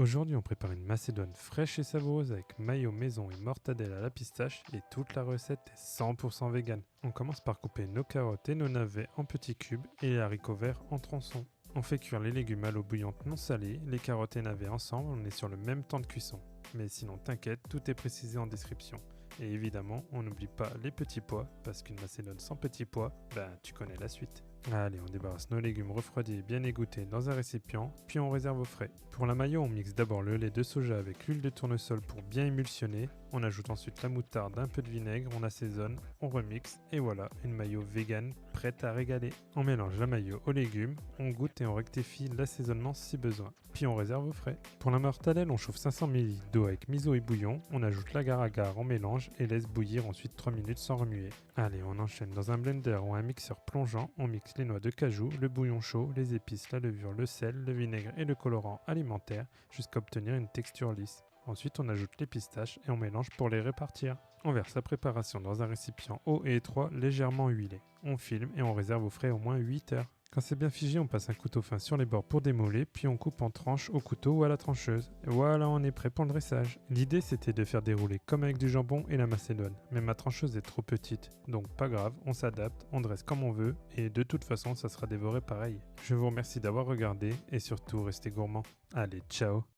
Aujourd'hui, on prépare une macédoine fraîche et savoureuse avec mayo maison et mortadelle à la pistache et toute la recette est 100% vegan. On commence par couper nos carottes et nos navets en petits cubes et les haricots verts en tronçons. On fait cuire les légumes à l'eau bouillante non salée, les carottes et navets ensemble, on est sur le même temps de cuisson. Mais sinon t'inquiète, tout est précisé en description. Et évidemment, on n'oublie pas les petits pois, parce qu'une macédoine sans petits pois, tu connais la suite. Allez, on débarrasse nos légumes refroidis et bien égouttés dans un récipient, puis on réserve au frais. Pour la mayo, on mixe d'abord le lait de soja avec l'huile de tournesol pour bien émulsionner. On ajoute ensuite la moutarde, un peu de vinaigre, on assaisonne, on remixe, et voilà, une mayo vegan prête à régaler. On mélange la mayo aux légumes, on goûte et on rectifie l'assaisonnement si besoin. Puis on réserve au frais. Pour la mortadelle, on chauffe 500 ml d'eau avec miso et bouillon, on ajoute l'agar-agar, on mélange et laisse bouillir ensuite 3 minutes sans remuer. Allez, on enchaîne dans un blender ou un mixeur plongeant, on mixe les noix de cajou, le bouillon chaud, les épices, la levure, le sel, le vinaigre et le colorant alimentaire jusqu'à obtenir une texture lisse. Ensuite, on ajoute les pistaches et on mélange pour les répartir. On verse la préparation dans un récipient haut et étroit légèrement huilé. On filme et on réserve au frais au moins 8 heures. Quand c'est bien figé, on passe un couteau fin sur les bords pour démoller, puis on coupe en tranches au couteau ou à la trancheuse. Et voilà, on est prêt pour le dressage. L'idée c'était de faire dérouler comme avec du jambon et la macédoine, mais ma trancheuse est trop petite, donc pas grave, on s'adapte, on dresse comme on veut, et de toute façon ça sera dévoré pareil. Je vous remercie d'avoir regardé, et surtout restez gourmands. Allez, ciao!